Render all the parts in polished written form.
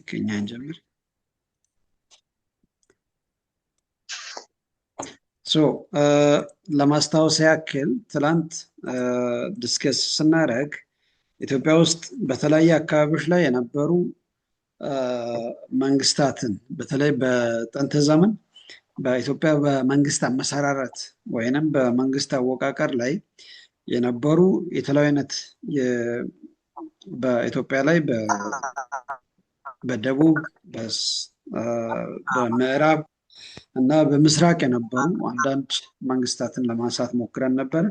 ከኛ እንጀምር። ለማስታወስ ያክል ትላንት ዲስከስ ስናደርግ ኢትዮጵያ ውስጥ በተለያየ አካባቢዎች ላይ የነበሩ መንግስታትን በተለይ በጥንት ዘመን በኢትዮጵያ በመንግስት አመሰራረት ወይንም በመንግስት አወቃቀር ላይ የነበሩ የተለያዩ አይነት በኢትዮጵያ ላይ በደቡብ በምዕራብ እና በምስራቅ የነበሩ አንዳንድ መንግስታትን ለማንሳት ሞክረን ነበር።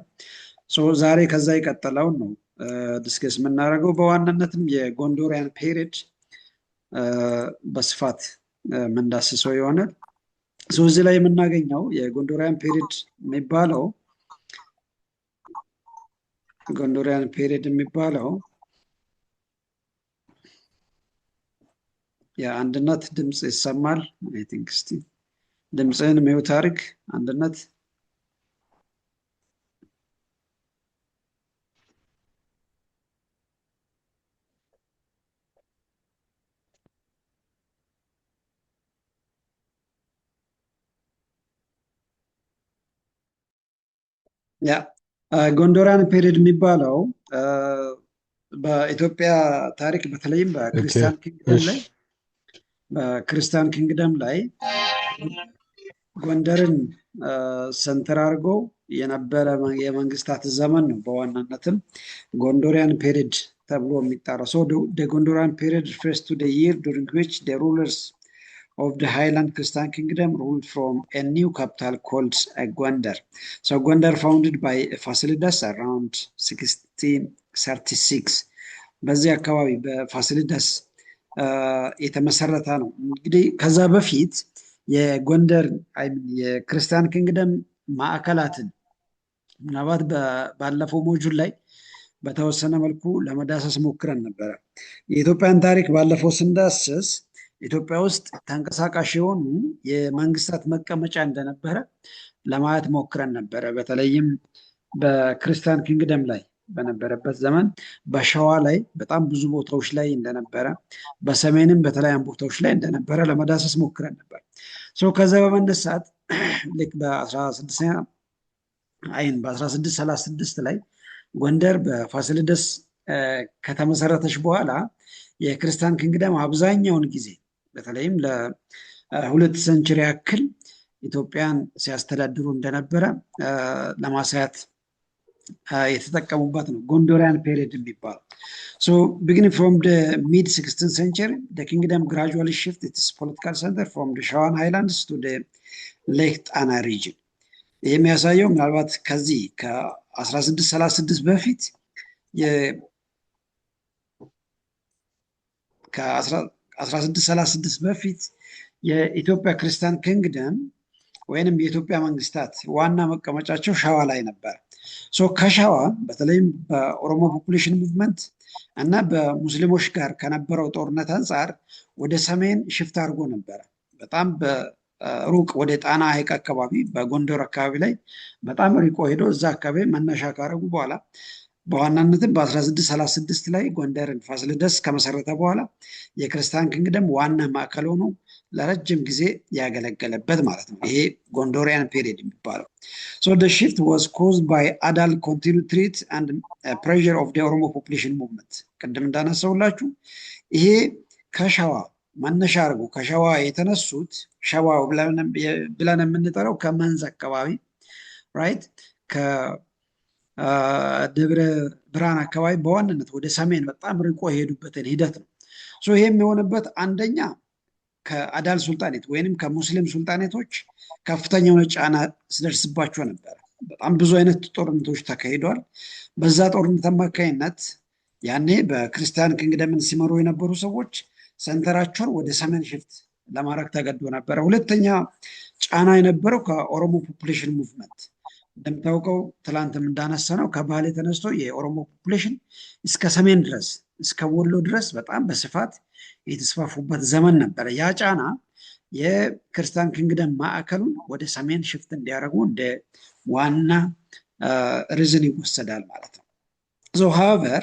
ዛሬ ከዛ የቀጠለውን ነው ዲስከስ የምናደርገው። በዋናነትም የጎንዶሪያን ፔሪድ በስፋት የምንዳስሰው ይሆናል። እዚህ ላይ የምናገኘው የጎንዶሪያን ፔሪድ የሚባለው የአንድነት ድምፅ ይሰማል። አይ ቲንክ እስቲ ድምፅህን ሚውት አድርግ አንድነት። ጎንዶሪያን ፔሪድ የሚባለው በኢትዮጵያ ታሪክ በተለይም በክርስቲያን ኪንግደም ላይ ጎንደርን ሰንተር አድርጎ የነበረ የመንግስታት ዘመን ነው። በዋናነትም ጎንዶሪያን ፔሪድ ተብሎ የሚጠራው ጎንዶሪያን ፔሪድ refers to the year during which the rulers of the Highland Christian Kingdom ruled from a new capital called Gondar. Gondar founded by Fasilidas around 1636. በዚህ አካባቢ በፋሲሊዳስ የተመሰረተ ነው። እንግዲህ ከዛ በፊት የጎንደር የክርስቲያን ኪንግደም ማዕከላትን ምናልባት ባለፈው ሞጁል ላይ በተወሰነ መልኩ ለመዳሰስ ሞክረን ነበረ። የኢትዮጵያን ታሪክ ባለፈው ስንዳስስ ኢትዮጵያ ውስጥ ተንቀሳቃሽ የሆኑ የመንግስታት መቀመጫ እንደነበረ ለማየት ሞክረን ነበረ። በተለይም በክርስቲያን ኪንግደም ላይ በነበረበት ዘመን በሸዋ ላይ በጣም ብዙ ቦታዎች ላይ እንደነበረ፣ በሰሜንም በተለያዩ ቦታዎች ላይ እንደነበረ ለመዳሰስ ሞክረን ነበር። ከዛ በመነሳት ልክ በ1636 ላይ ጎንደር በፋሲለደስ ከተመሰረተች በኋላ የክርስቲያን ኪንግደም አብዛኛውን ጊዜ በተለይም ለሁለት ሴንቸሪ ያክል ኢትዮጵያን ሲያስተዳድሩ እንደነበረ ለማሳየት የተጠቀሙበት ነው ጎንዶሪያን ፔሪድ የሚባለው። beginning from the mid 16th century the kingdom gradually shifted its political center from the Shawan Highlands to the Lake Tana region. ይህ የሚያሳየው ምናልባት ከዚህ ከ1636 በፊት ከ1636 በፊት የኢትዮጵያ ክርስቲያን ኪንግደም ወይንም የኢትዮጵያ መንግስታት ዋና መቀመጫቸው ሸዋ ላይ ነበር። ከሸዋ በተለይም በኦሮሞ ፖፑሌሽን ሙቭመንት እና በሙስሊሞች ጋር ከነበረው ጦርነት አንጻር ወደ ሰሜን ሽፍት አድርጎ ነበረ። በጣም በሩቅ ወደ ጣና ሐይቅ አካባቢ በጎንደር አካባቢ ላይ በጣም ሪቆ ሄዶ እዛ አካባቢ መነሻ ካረጉ በኋላ በዋናነትም በ1636 ላይ ጎንደርን ፋሲለደስ ከመሰረተ በኋላ የክርስቲያን ኪንግደም ዋና ማዕከል ሆኖ ለረጅም ጊዜ ያገለገለበት ማለት ነው። ይሄ ጎንዶሪያን ፔሪድ የሚባለው። the shift was caused by adult continued threat and pressure of the Oromo population movement. ቅድም እንዳነሳውላችሁ ይሄ ከሸዋ መነሻ አድርጎ ከሸዋ የተነሱት ሸዋ ብለን የምንጠራው ከመንዝ አካባቢ ራይት ደብረ ብርሃን አካባቢ በዋናነት ወደ ሰሜን በጣም ርቆ የሄዱበትን ሂደት ነው። ይሄ የሚሆንበት አንደኛ ከአዳል ሱልጣኔት ወይንም ከሙስሊም ሱልጣኔቶች ከፍተኛ የሆነ ጫና ሲደርስባቸው ነበር። በጣም ብዙ አይነት ጦርነቶች ተካሂደዋል። በዛ ጦርነት አማካኝነት ያኔ በክርስቲያን ኪንግደምን ሲመሩ የነበሩ ሰዎች ሰንተራቸውን ወደ ሰሜን ሽፍት ለማድረግ ተገዶ ነበረ። ሁለተኛ ጫና የነበረው ከኦሮሞ ፖፑሌሽን ሙቭመንት። እንደምታውቀው ትላንትም እንዳነሳነው ከባሌ ተነስቶ የኦሮሞ ፖፑሌሽን እስከ ሰሜን ድረስ እስከ ወሎ ድረስ በጣም በስፋት የተስፋፉበት ዘመን ነበረ። ያ ጫና የክርስቲያን ኪንግደም ማዕከሉን ወደ ሰሜን ሽፍት እንዲያደርጉ እንደ ዋና ሪዝን ይወሰዳል ማለት ነው። however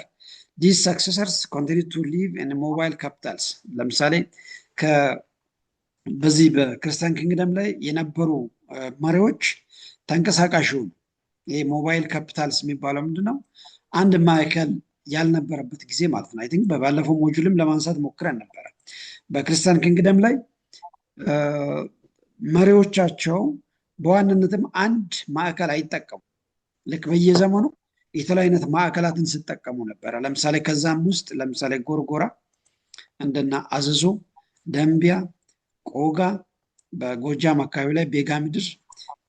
ዲስ ሰክሰሰርስ ኮንቲኒ ቱ ሊቭ ኢን ሞባይል ካፒታልስ። ለምሳሌ በዚህ በክርስቲያን ኪንግደም ላይ የነበሩ መሪዎች ተንቀሳቃሽ ሆኑ። ይሄ ሞባይል ካፒታልስ የሚባለው ምንድነው? አንድ ማዕከል ያልነበረበት ጊዜ ማለት ነው። አይ ቲንክ በባለፈው ሞጁልም ለማንሳት ሞክረን ነበረ። በክርስቲያን ኪንግደም ላይ መሪዎቻቸው በዋናነትም አንድ ማዕከል አይጠቀሙ። ልክ በየዘመኑ የተለያዩ አይነት ማዕከላትን ሲጠቀሙ ነበረ። ለምሳሌ ከዛም ውስጥ ለምሳሌ ጎርጎራ፣ እንደና አዘዞ፣ ደንቢያ፣ ቆጋ፣ በጎጃም አካባቢ ላይ ቤጋ ምድር፣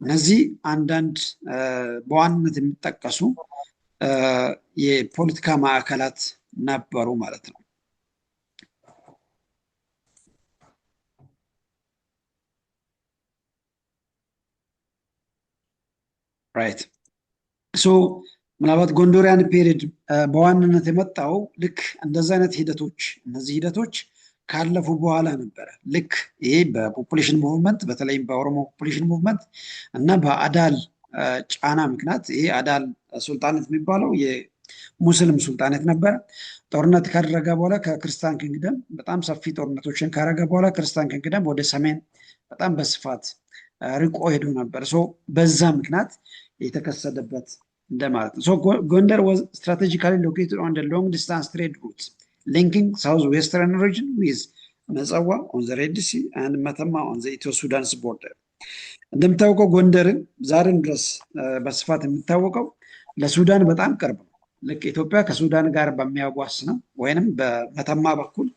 እነዚህ አንዳንድ በዋናነት የሚጠቀሱ የፖለቲካ ማዕከላት ነበሩ ማለት ነው። ራይት ሶ ምናልባት ጎንዶሪያን ፔሪድ በዋናነት የመጣው ልክ እንደዚህ አይነት ሂደቶች እነዚህ ሂደቶች ካለፉ በኋላ ነበረ። ልክ ይሄ በፖፑሌሽን ሙቭመንት በተለይም በኦሮሞ ፖፑሌሽን ሙቭመንት እና በአዳል ጫና ምክንያት ይሄ አዳል ሱልጣኔት የሚባለው የሙስሊም ሱልጣኔት ነበረ። ጦርነት ካደረገ በኋላ ከክርስቲያን ኪንግደም በጣም ሰፊ ጦርነቶችን ካደረገ በኋላ ክርስቲያን ኪንግደም ወደ ሰሜን በጣም በስፋት ርቆ ሄዶ ነበር። በዛ ምክንያት የተከሰተበት እንደማለት ነው። ጎንደር was strategically located on the long distance trade routes linking southwestern region with መጸዋ on the Red Sea and መተማ on the Ethio-Sudan's border። እንደምታውቀው ጎንደርን ዛሬም ድረስ በስፋት የሚታወቀው ለሱዳን በጣም ቅርብ ነው። ልክ ኢትዮጵያ ከሱዳን ጋር በሚያዋስነው ወይንም በመተማ በኩል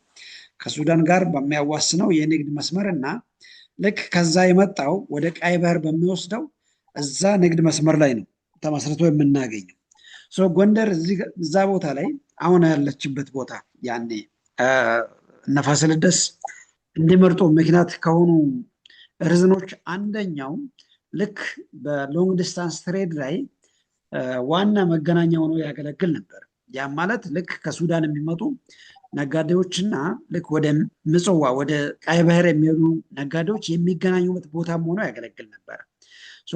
ከሱዳን ጋር በሚያዋስነው የንግድ መስመር እና ልክ ከዛ የመጣው ወደ ቀይ ባህር በሚወስደው እዛ ንግድ መስመር ላይ ነው ተመስርቶ የምናገኘው። ጎንደር እዛ ቦታ ላይ አሁን ያለችበት ቦታ ያኔ እነ ፋሲለደስ እንዲመርጡ ምክንያት ከሆኑ ሪዝኖች አንደኛው ልክ በሎንግ ዲስታንስ ትሬድ ላይ ዋና መገናኛ ሆኖ ያገለግል ነበር። ያ ማለት ልክ ከሱዳን የሚመጡ ነጋዴዎችና ልክ ወደ ምጽዋ ወደ ቀይ ባህር የሚሄዱ ነጋዴዎች የሚገናኙበት ቦታም ሆኖ ያገለግል ነበር።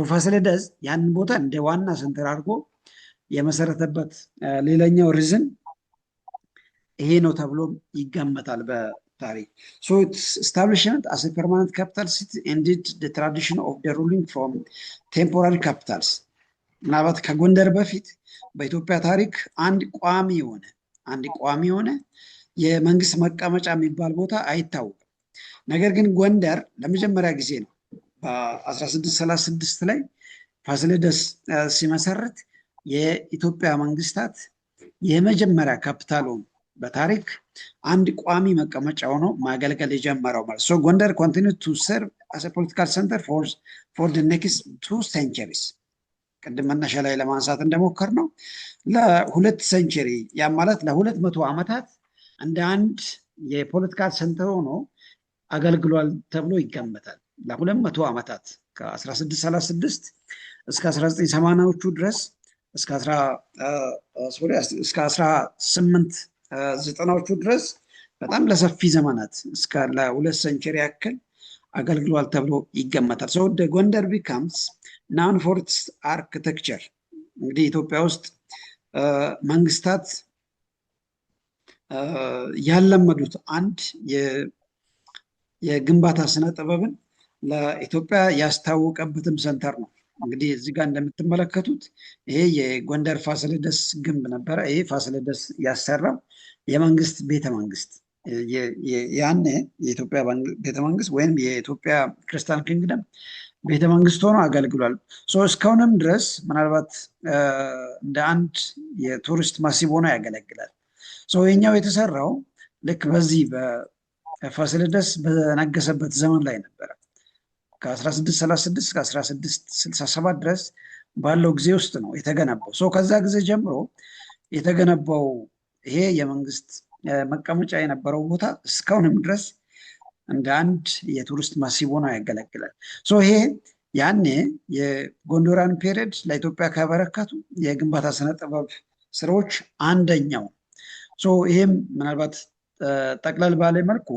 ፋሲለደስ ያንን ቦታ እንደ ዋና ሰንተር አድርጎ የመሰረተበት ሌላኛው ሪዝን ይሄ ነው ተብሎ ይገመታል በታሪክ። establishment as a permanent capital city ended the tradition of the ruling from temporary capitals። ምናልባት ከጎንደር በፊት በኢትዮጵያ ታሪክ አንድ ቋሚ የሆነ የመንግስት መቀመጫ የሚባል ቦታ አይታወቅም። ነገር ግን ጎንደር ለመጀመሪያ ጊዜ ነው በ1636 ላይ ፋሲለደስ ሲመሰርት የኢትዮጵያ መንግስታት የመጀመሪያ ካፒታል ሆኖ በታሪክ አንድ ቋሚ መቀመጫ ሆኖ ማገልገል የጀመረው ማለት ነው። ጎንደር continued to serve as a political center for the next 2 centuries። ቅድም መነሻ ላይ ለማንሳት እንደሞከር ነው ለ2 ሴንቸሪ ያ ማለት ለ200 ዓመታት እንደ አንድ የፖለቲካል ሴንተር ሆኖ አገልግሏል ተብሎ ይገመታል። ለ200 ዓመታት ከ1636 እስከ 1980ዎቹ ድረስ እስከ 1890ዎቹ ድረስ በጣም ለሰፊ ዘመናት እስከ ለ2 ሴንቸሪ ያክል አገልግሏል ተብሎ ይገመታል። ጎንደር becomes known for its architecture። እንግዲህ ኢትዮጵያ ውስጥ መንግስታት ያለመዱት አንድ የግንባታ ስነ ጥበብን ለኢትዮጵያ ያስታወቀበትም ሰንተር ነው። እንግዲህ እዚህ ጋር እንደምትመለከቱት ይሄ የጎንደር ፋሲለደስ ግንብ ነበረ። ይሄ ፋሲለደስ ያሰራው የመንግስት ቤተመንግስት ያኔ የኢትዮጵያ ቤተመንግስት ወይም የኢትዮጵያ ክርስቲያን ኪንግደም ቤተመንግስት ሆኖ አገልግሏል። እስካሁንም ድረስ ምናልባት እንደ አንድ የቱሪስት ማሲብ ሆኖ ያገለግላል። የኛው የተሰራው ልክ በዚህ በፋሲለደስ በነገሰበት ዘመን ላይ ነበረ። ከ1636 እስከ 1667 ድረስ ባለው ጊዜ ውስጥ ነው የተገነባው። ከዛ ጊዜ ጀምሮ የተገነባው ይሄ የመንግስት መቀመጫ የነበረው ቦታ እስካሁንም ድረስ እንደ አንድ የቱሪስት ማሲብ ሆኖ ያገለግላል። ይሄ ያኔ የጎንዶሪያን ፔሪድ ለኢትዮጵያ ካበረከቱ የግንባታ ስነ ጥበብ ስራዎች አንደኛው። ይህም ምናልባት ጠቅለል ባለ መልኩ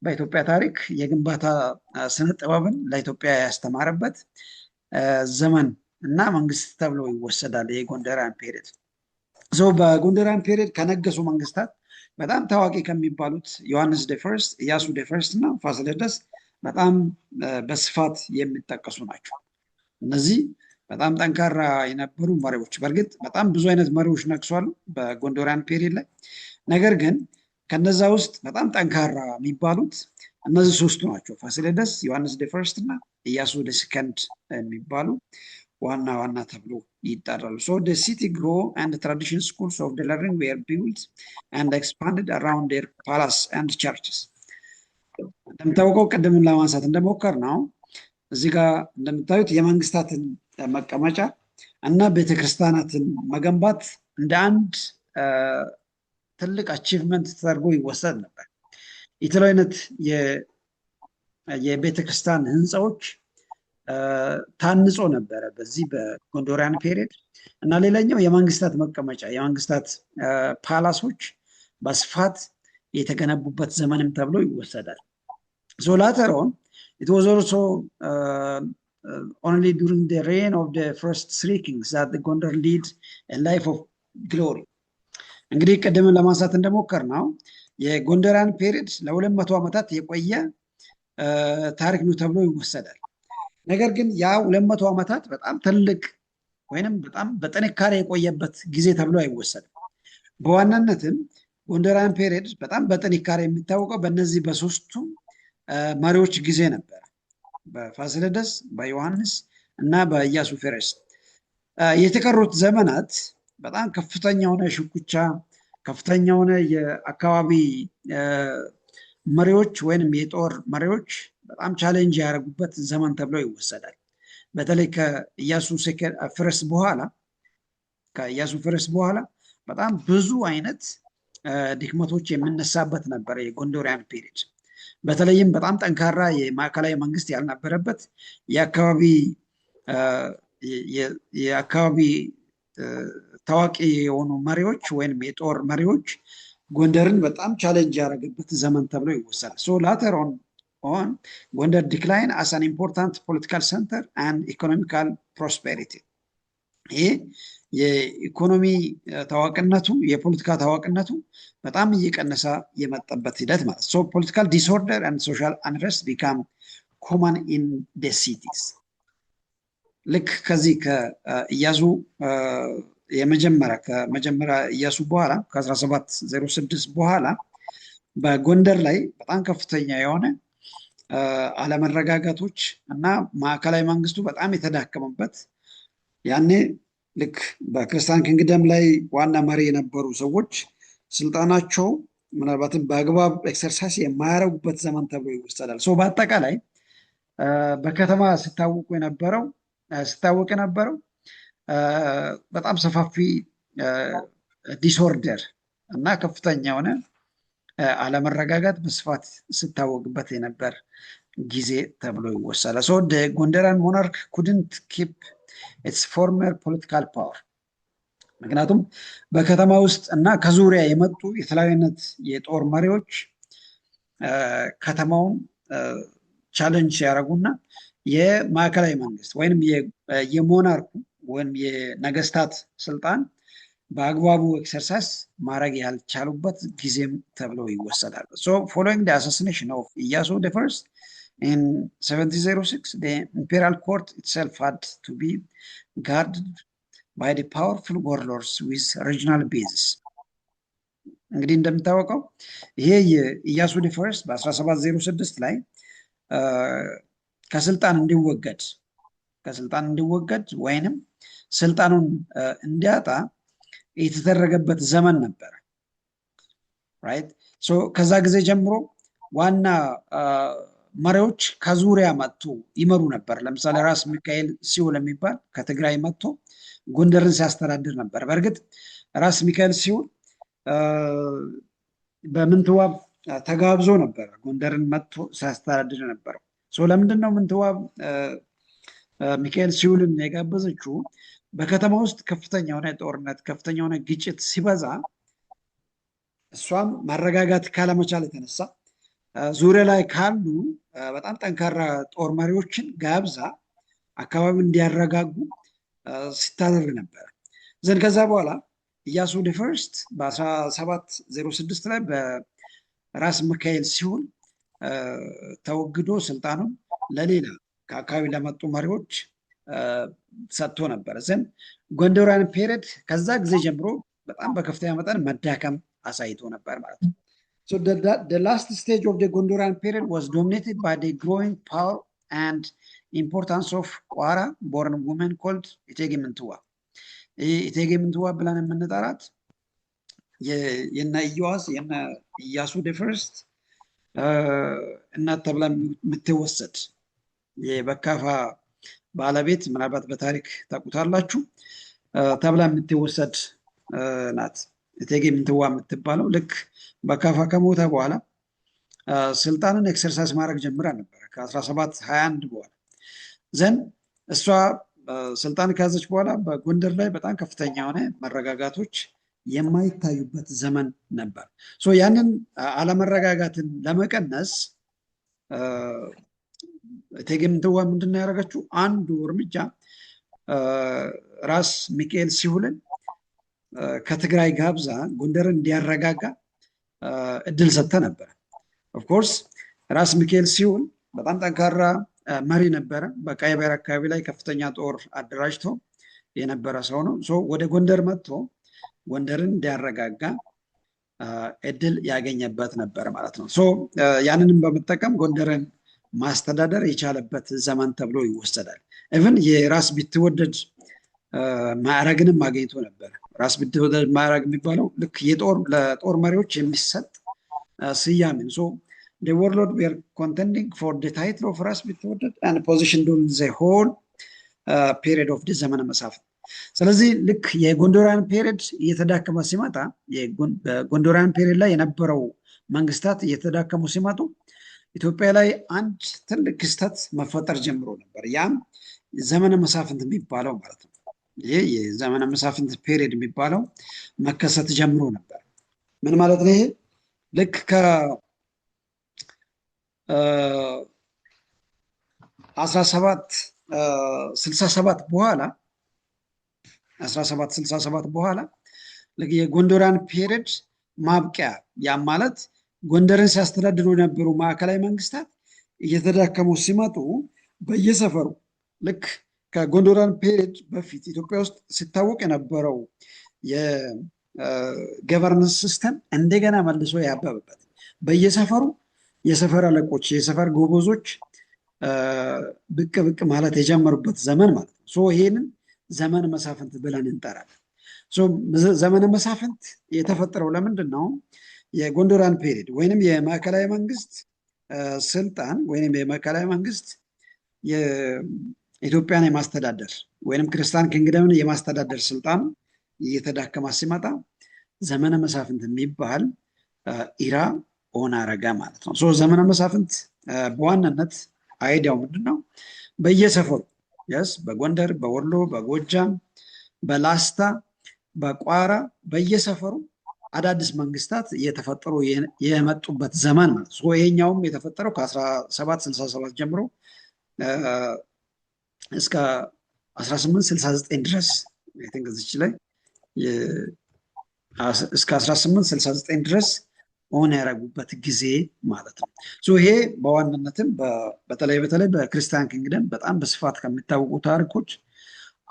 በኢትዮጵያ ታሪክ የግንባታ ስነ ጥበብን ለኢትዮጵያ ያስተማረበት ዘመን እና መንግስት ተብሎ ይወሰዳል የጎንደሪያን ፔሪድ። በጎንደራን ፔሪድ ከነገሱ መንግስታት በጣም ታዋቂ ከሚባሉት ዮሐንስ ደፈርስት፣ ኢያሱ ደፈርስት እና ፋሲለደስ በጣም በስፋት የሚጠቀሱ ናቸው። እነዚህ በጣም ጠንካራ የነበሩ መሪዎች፣ በእርግጥ በጣም ብዙ አይነት መሪዎች ነግሷሉ በጎንደራን ፔሪድ ላይ። ነገር ግን ከነዛ ውስጥ በጣም ጠንካራ የሚባሉት እነዚህ ሶስቱ ናቸው። ፋሲለደስ፣ ዮሐንስ ደፈርስት እና ኢያሱ ደሰከንድ የሚባሉ ዋና ዋና ተብሎ ይጠራሉ። the city grew and the traditional schools of the learning were built and expanded around their palace and churches. እንደምታውቀው ቅድም ለማንሳት እንደሞከር ነው እዚህ ጋር እንደምታዩት የመንግስታትን መቀመጫ እና ቤተክርስቲያናትን መገንባት እንደ አንድ ትልቅ አቺቭመንት ተደርጎ ይወሰድ ነበር። የተለያዩ አይነት የቤተክርስቲያን ህንፃዎች ታንጾ ነበረ በዚህ በጎንደራን ፔሪድ። እና ሌላኛው የመንግስታት መቀመጫ የመንግስታት ፓላሶች በስፋት የተገነቡበት ዘመንም ተብሎ ይወሰዳል። later on it was also only during the reign of the first three kings that the Gondar lead a life of glory. እንግዲህ ቀደም ለማንሳት እንደሞከር ነው የጎንደራን ፔሪድ ለ200 ዓመታት የቆየ ታሪክ ነው ተብሎ ይወሰዳል። ነገር ግን ያ 200 ዓመታት በጣም ትልቅ ወይንም በጣም በጥንካሬ የቆየበት ጊዜ ተብሎ አይወሰድም። በዋናነትም ጎንደራን ፔሪድ በጣም በጥንካሬ የሚታወቀው በእነዚህ በሶስቱ መሪዎች ጊዜ ነበር፣ በፋሲለደስ፣ በዮሐንስ እና በኢያሱ ፈረስ። የተቀሩት ዘመናት በጣም ከፍተኛ የሆነ ሽኩቻ፣ ከፍተኛ የሆነ የአካባቢ መሪዎች ወይንም የጦር መሪዎች በጣም ቻሌንጅ ያደረጉበት ዘመን ተብሎ ይወሰዳል። በተለይ ከኢያሱ ፈረስ በኋላ በጣም ብዙ አይነት ድክመቶች የምነሳበት ነበር የጎንደራን ፔሪድ። በተለይም በጣም ጠንካራ የማዕከላዊ መንግስት ያልነበረበት የአካባቢ ታዋቂ የሆኑ መሪዎች ወይም የጦር መሪዎች ጎንደርን በጣም ቻሌንጅ ያደረገበት ዘመን ተብሎ ይወሰዳል። later on Gondar declined as an important political center and economical prosperity. ይህ የኢኮኖሚ ታዋቂነቱ የፖለቲካ ታዋቂነቱ በጣም እየቀነሰ የመጣበት ሂደት ማለት ነው። political disorder and social unrest became common in the cities. ልክ ከዚህ ከኢያሱ ከመጀመሪያ ኢያሱ በኋላ ከ1706 በኋላ በጎንደር ላይ በጣም ከፍተኛ የሆነ አለመረጋጋቶች እና ማዕከላዊ መንግስቱ በጣም የተዳከመበት፣ ያኔ ልክ በክርስቲያን ኪንግደም ላይ ዋና መሪ የነበሩ ሰዎች ስልጣናቸው ምናልባትም በአግባብ ኤክሰርሳይዝ የማያደርጉበት ዘመን ተብሎ ይወሰዳል። በአጠቃላይ በከተማ ሲታወቅ የነበረው በጣም ሰፋፊ ዲስኦርደር እና ከፍተኛ የሆነ አለመረጋጋት በስፋት ሲታወቅበት የነበር ጊዜ ተብሎ ይወሰዳል። the Gondaran monarch couldn't keep its former political power. ምክንያቱም በከተማ ውስጥ እና ከዙሪያ የመጡ የተለያዩ አይነት የጦር መሪዎች ከተማውን ቻሌንጅ ያደረጉና የማዕከላዊ መንግስት ወይም የሞናርኩ ወይም የነገስታት ስልጣን በአግባቡ ኤክሰርሳይዝ ማድረግ ያልቻሉበት ጊዜም ተብሎ ይወሰዳል። following the assassination of Iyasu the First in 1706, the imperial court itself had to be guarded by the powerful warlords with regional bases. እንግዲህ እንደምታወቀው ይሄ የኢያሱ the First በ1706 ላይ ከስልጣን እንዲወገድ ወይንም ስልጣኑን እንዲያጣ የተደረገበት ዘመን ነበር። ራይት ከዛ ጊዜ ጀምሮ ዋና መሪዎች ከዙሪያ መጥቶ ይመሩ ነበር። ለምሳሌ ራስ ሚካኤል ሲኦል የሚባል ከትግራይ መጥቶ ጎንደርን ሲያስተዳድር ነበር። በእርግጥ ራስ ሚካኤል ሲኦል በምንትዋብ ተጋብዞ ነበር ጎንደርን መጥቶ ሲያስተዳድር ነበር። ለምንድን ነው ምንትዋብ ሚካኤል ሲኦልን የጋበዘችው? በከተማ ውስጥ ከፍተኛ የሆነ ጦርነት፣ ከፍተኛ የሆነ ግጭት ሲበዛ እሷም ማረጋጋት ካለመቻል የተነሳ ዙሪያ ላይ ካሉ በጣም ጠንካራ ጦር መሪዎችን ጋብዛ አካባቢ እንዲያረጋጉ ሲታደርግ ነበር። ከዛ በኋላ ኢያሱ ፈርስት በ1706 ላይ በራስ ሚካኤል ሲሆን ተወግዶ ስልጣኑን ለሌላ ከአካባቢ ለመጡ መሪዎች ሰጥቶ ነበረ። ዘንድ ጎንደራን ፔሪድ ከዛ ጊዜ ጀምሮ በጣም በከፍተኛ መጠን መዳከም አሳይቶ ነበር ማለት ነው። So the last stage of the Gondorian period was dominated by the growing power and importance of ቋራ born woman called እቴጌ ምንትዋ። እቴጌ ምንትዋ ብለን የምንጠራት የነ ኢዮአስ የነ ኢያሱ ፈርስት እናት ተብላ የምትወሰድ የበካፋ ባለቤት ምናልባት በታሪክ ታውቁታላችሁ ተብላ የምትወሰድ ናት። እቴጌ ምንትዋ የምትባለው ልክ በካፋ ከሞተ በኋላ ስልጣንን ኤክሰርሳይዝ ማድረግ ጀምራ ነበር ከ1721 በኋላ ዘንድ እሷ ስልጣን ከያዘች በኋላ በጎንደር ላይ በጣም ከፍተኛ የሆነ መረጋጋቶች የማይታዩበት ዘመን ነበር። ያንን አለመረጋጋትን ለመቀነስ እቴጌ ምንትዋ ምንድነው ያደረገችው? አንዱ እርምጃ ራስ ሚካኤል ሲሁልን ከትግራይ ጋብዛ ጎንደርን እንዲያረጋጋ እድል ሰጥተ ነበር። ኦፍኮርስ ራስ ሚካኤል ሲሁን በጣም ጠንካራ መሪ ነበረ። በቀይ ባህር አካባቢ ላይ ከፍተኛ ጦር አደራጅቶ የነበረ ሰው ነው። ወደ ጎንደር መጥቶ ጎንደርን እንዲያረጋጋ እድል ያገኘበት ነበር ማለት ነው። ያንንም በመጠቀም ጎንደርን ማስተዳደር የቻለበት ዘመን ተብሎ ይወሰዳል። ኢቭን የራስ ቢትወደድ ማዕረግንም አገኝቶ ነበር። ራስ ቢትወደድ ማዕረግ የሚባለው ልክ ለጦር መሪዎች የሚሰጥ ስያሜ ነው። The warlord were contending for the title of ራስ ቢትወደድ and position during the whole period of the ዘመነ መሳፍንት። ስለዚህ ልክ የጎንደራን ፔሪድ እየተዳከመ ሲመጣ በጎንደራን ፔሪድ ላይ የነበረው መንግስታት እየተዳከሙ ሲመጡ ኢትዮጵያ ላይ አንድ ትልቅ ክስተት መፈጠር ጀምሮ ነበር። ያም ዘመነ መሳፍንት የሚባለው ማለት ነው። ይሄ የዘመነ መሳፍንት ፔሪድ የሚባለው መከሰት ጀምሮ ነበር። ምን ማለት ነው? ይሄ ልክ ከ1767 በኋላ የጎንደራን ፔሪድ ማብቂያ ያም ማለት ጎንደርን ሲያስተዳድሩ የነበሩ ማዕከላዊ መንግስታት እየተዳከሙ ሲመጡ በየሰፈሩ ልክ ከጎንደራን ፔሪድ በፊት ኢትዮጵያ ውስጥ ሲታወቅ የነበረው የገቨርነንስ ሲስተም እንደገና መልሶ ያበበበት በየሰፈሩ የሰፈር አለቆች የሰፈር ጎበዞች ብቅ ብቅ ማለት የጀመሩበት ዘመን ማለት ነው። ይሄንን ዘመነ መሳፍንት ብለን እንጠራለን። ዘመነ መሳፍንት የተፈጠረው ለምንድን ነው? የጎንደራን ፔሪድ ወይንም የማዕከላዊ መንግስት ስልጣን ወይንም የማዕከላዊ መንግስት የኢትዮጵያን የማስተዳደር ወይንም ክርስቲያን ኪንግደምን የማስተዳደር ስልጣን እየተዳከማ ሲመጣ ዘመነ መሳፍንት የሚባል ኢራ ኦን አረጋ ማለት ነው። ዘመነ መሳፍንት በዋናነት አይዲያው ምንድነው? በየሰፈሩ በጎንደር፣ በወሎ፣ በጎጃም፣ በላስታ፣ በቋራ በየሰፈሩ አዳዲስ መንግስታት እየተፈጠሩ የመጡበት ዘመን ማለት ነው። ይሄኛውም የተፈጠረው ከ1767 ጀምሮ እስከ 1869 ድረስ እዚች ላይ እስከ 1869 ድረስ ኦን ያደረጉበት ጊዜ ማለት ነው። ይሄ በዋናነትም በተለይ በክርስቲያን ኪንግደም በጣም በስፋት ከሚታወቁ ታሪኮች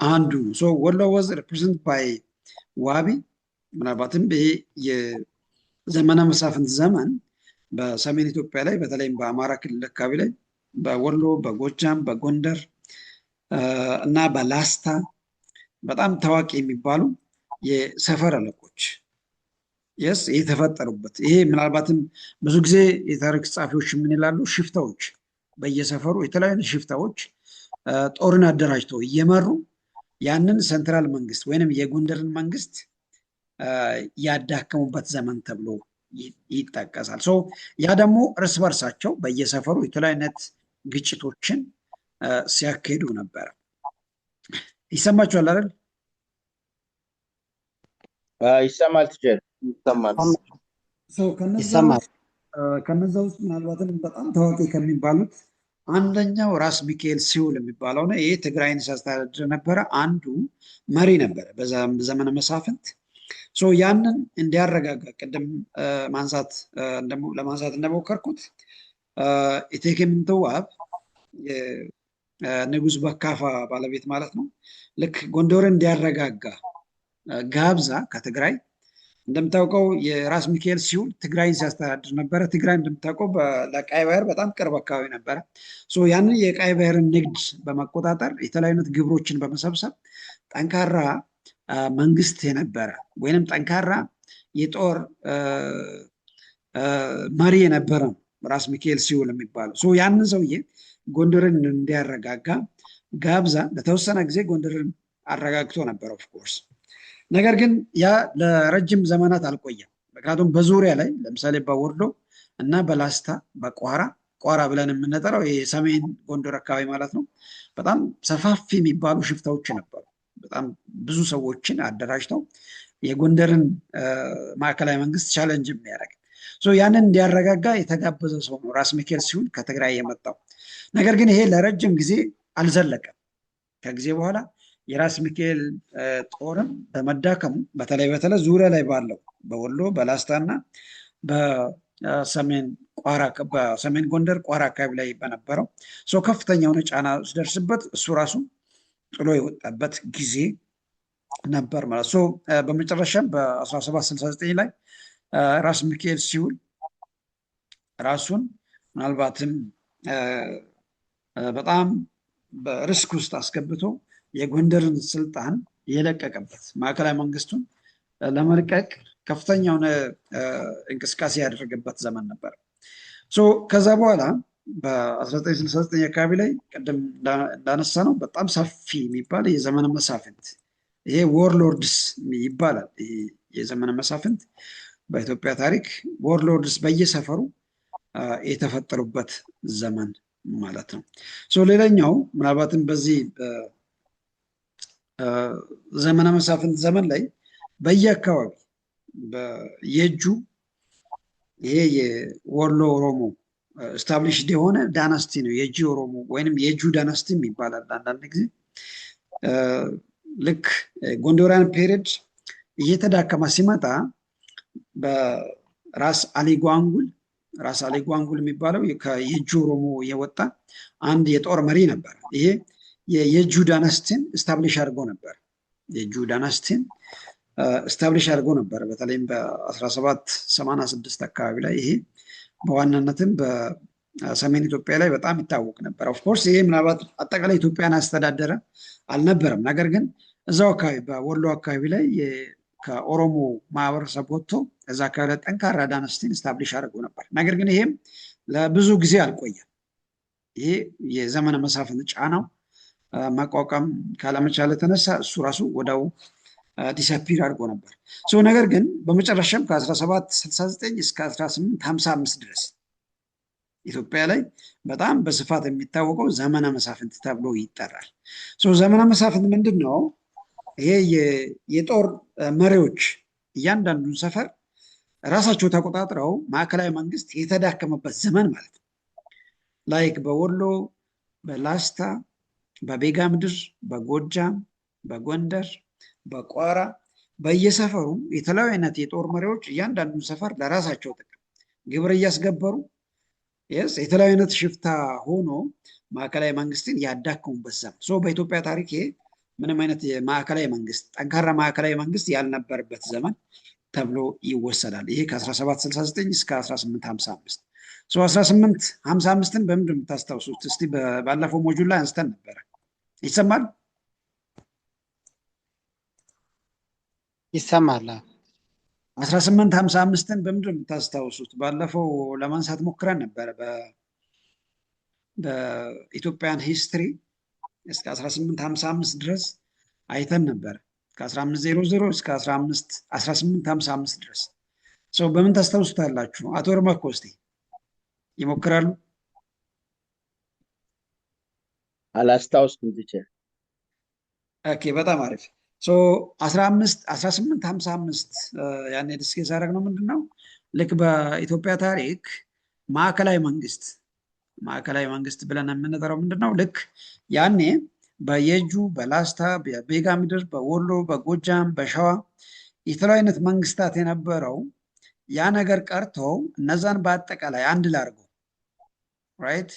አንዱ ወሎ was represented by ዋቢ። ምናልባትም ይሄ የዘመነ መሳፍንት ዘመን በሰሜን ኢትዮጵያ ላይ በተለይም በአማራ ክልል አካባቢ ላይ በወሎ፣ በጎጃም፣ በጎንደር እና በላስታ በጣም ታዋቂ የሚባሉ የሰፈር አለቆች የተፈጠሩበት ይሄ ምናልባትም ብዙ ጊዜ የታሪክ ጸሐፊዎች ምን ይላሉ? ሽፍታዎች በየሰፈሩ የተለያዩ ሽፍታዎች ጦርን አደራጅተው እየመሩ ያንን ሴንትራል መንግስት ወይንም የጎንደርን መንግስት ያዳከሙበት ዘመን ተብሎ ይጠቀሳል። ያ ደግሞ እርስ በርሳቸው በየሰፈሩ የተለያዩ አይነት ግጭቶችን ሲያካሂዱ ነበር። ይሰማችኋል አይደል? ይሰማል ትችል ይሰማል። ከነዛ ውስጥ ምናልባትም በጣም ታዋቂ ከሚባሉት አንደኛው ራስ ሚካኤል ሲሁል የሚባለው ነው። ይሄ ትግራይን ሲያስተዳድር ነበረ። አንዱ መሪ ነበረ በዘመነ መሳፍንት። ያንን እንዲያረጋጋ ቅድም ለማንሳት እንደሞከርኩት እቴጌ ምንትዋብ ንጉስ በካፋ ባለቤት ማለት ነው። ልክ ጎንደርን እንዲያረጋጋ ጋብዛ ከትግራይ እንደምታውቀው የራስ ሚካኤል ሲውል ትግራይን ሲያስተዳድር ነበረ። ትግራይ እንደምታውቀው ለቀይ ባህር በጣም ቅርብ አካባቢ ነበረ። ያንን የቀይ ባህርን ንግድ በመቆጣጠር የተለያዩ አይነት ግብሮችን በመሰብሰብ ጠንካራ መንግስት የነበረ ወይንም ጠንካራ የጦር መሪ የነበረ ራስ ሚካኤል ሲውል የሚባለው ያንን ሰውዬ ጎንደርን እንዲያረጋጋ ጋብዛ ለተወሰነ ጊዜ ጎንደርን አረጋግቶ ነበር ኦፍኮርስ። ነገር ግን ያ ለረጅም ዘመናት አልቆየም። ምክንያቱም በዙሪያ ላይ ለምሳሌ በወርዶ እና በላስታ ቋራ ብለን የምንጠራው የሰሜን ጎንደር አካባቢ ማለት ነው፣ በጣም ሰፋፊ የሚባሉ ሽፍታዎች ነበሩ። በጣም ብዙ ሰዎችን አደራጅተው የጎንደርን ማዕከላዊ መንግስት ቻለንጅ የሚያደርግ ያንን እንዲያረጋጋ የተጋበዘ ሰው ነው ራስ ሚካኤል ሲውል ከትግራይ የመጣው። ነገር ግን ይሄ ለረጅም ጊዜ አልዘለቀም። ከጊዜ በኋላ የራስ ሚካኤል ጦርም በመዳከሙ በተለይ ዙሪያ ላይ ባለው በወሎ በላስታ እና በሰሜን ጎንደር ቋራ አካባቢ ላይ በነበረው ከፍተኛ የሆነ ጫና ሲደርስበት እሱ ራሱ ጥሎ የወጣበት ጊዜ ነበር ማለት በመጨረሻም በ1769 ላይ ራስ ሚካኤል ሲውል ራሱን ምናልባትም በጣም በሪስክ ውስጥ አስገብቶ የጎንደርን ስልጣን የለቀቀበት ማዕከላዊ መንግስቱን ለመልቀቅ ከፍተኛ የሆነ እንቅስቃሴ ያደረገበት ዘመን ነበር። ከዛ በኋላ በ1969 አካባቢ ላይ ቅድም እንዳነሳ ነው በጣም ሰፊ የሚባል የዘመነ መሳፍንት ይሄ ዎርሎርድስ ይባላል። የዘመነ መሳፍንት በኢትዮጵያ ታሪክ ዎርሎርድስ በየሰፈሩ የተፈጠሩበት ዘመን ማለት ነው። ሌላኛው ምናልባትም በዚህ ዘመነ መሳፍንት ዘመን ላይ በየአካባቢ የእጁ ይሄ የወሎ ኦሮሞ ስታብሊሽድ የሆነ ዳናስቲ ነው። የእጁ ኦሮሞ ወይንም የእጁ ዳናስቲ ይባላል አንዳንድ ጊዜ። ልክ ጎንደራን ፔሪድ እየተዳከማ ሲመጣ በራስ አሊ ጓንጉል የሚባለው የእጁ ኦሮሞ የወጣ አንድ የጦር መሪ ነበር። ይሄ የእጁ ዳናስቲን ስታብሊሽ አድርጎ ነበር። የእጁ ዳናስቲን ስታብሊሽ አድርጎ ነበር። በተለይም በ1786 አካባቢ ላይ ይሄ በዋናነትም በሰሜን ኢትዮጵያ ላይ በጣም ይታወቅ ነበር። ኦፍኮርስ ይሄ ምናልባት አጠቃላይ ኢትዮጵያን አስተዳደረ አልነበረም። ነገር ግን እዛው አካባቢ በወሎ አካባቢ ላይ ከኦሮሞ ማህበረሰብ ወጥቶ እዛ አካባቢ ላይ ጠንካራ ዳናስቲን ስታብሊሽ አድርጎ ነበር። ነገር ግን ይሄም ለብዙ ጊዜ አልቆየም። ይሄ የዘመነ መሳፍንት ጫናው መቋቋም ካለመቻል የተነሳ እሱ ራሱ ወዳው ዲስአፒር አድርጎ ነበር። ነገር ግን በመጨረሻም ከ1769 እስከ 1855 ድረስ ኢትዮጵያ ላይ በጣም በስፋት የሚታወቀው ዘመነ መሳፍንት ተብሎ ይጠራል። ዘመነ መሳፍንት ምንድን ነው? ይሄ የጦር መሪዎች እያንዳንዱን ሰፈር ራሳቸው ተቆጣጥረው ማዕከላዊ መንግስት የተዳከመበት ዘመን ማለት ነው። ላይክ በወሎ፣ በላስታ፣ በቤጋ ምድር፣ በጎጃም፣ በጎንደር፣ በቋራ በየሰፈሩ የተለያዩ አይነት የጦር መሪዎች እያንዳንዱን ሰፈር ለራሳቸው ጥቅም ግብር እያስገበሩ የተለያዩ አይነት ሽፍታ ሆኖ ማዕከላዊ መንግስትን ያዳከሙበት ዘመን። በኢትዮጵያ ታሪክ ይሄ ምንም አይነት የማዕከላዊ መንግስት ጠንካራ ማዕከላዊ መንግስት ያልነበረበት ዘመን ተብሎ ይወሰዳል። ይሄ ከ1769 እስከ 1855። 1855ን በምንድን ነው የምታስታውሱት? እስቲ ባለፈው ሞጁል ላይ አንስተን ነበረ። ይሰማል? ይሰማል። 1855ን በምንድን ነው የምታስታውሱት? ባለፈው ለማንሳት ሞክረን ነበረ። በኢትዮጵያን ሂስትሪ እስከ 1855 ድረስ አይተን ነበር። ከ1500 እስከ 1855 ድረስ በምን ታስታውሱታላችሁ? አቶ እርመኮ እስቲ ይሞክራሉ? አላስታውስኩም ቲቸር። ኦኬ፣ በጣም አሪፍ። 1855 ያኔ ዲስከስ ያደረግነው ምንድነው? ልክ በኢትዮጵያ ታሪክ ማዕከላዊ መንግስት ብለን የምንጠራው ምንድነው? ልክ ያኔ በየጁ፣ በላስታ፣ በቤጋ ምድር፣ በወሎ፣ በጎጃም፣ በሸዋ የተለያዩነት መንግስታት የነበረው ያ ነገር ቀርተው እነዛን በአጠቃላይ አንድ ላይ አድርጎ ራይት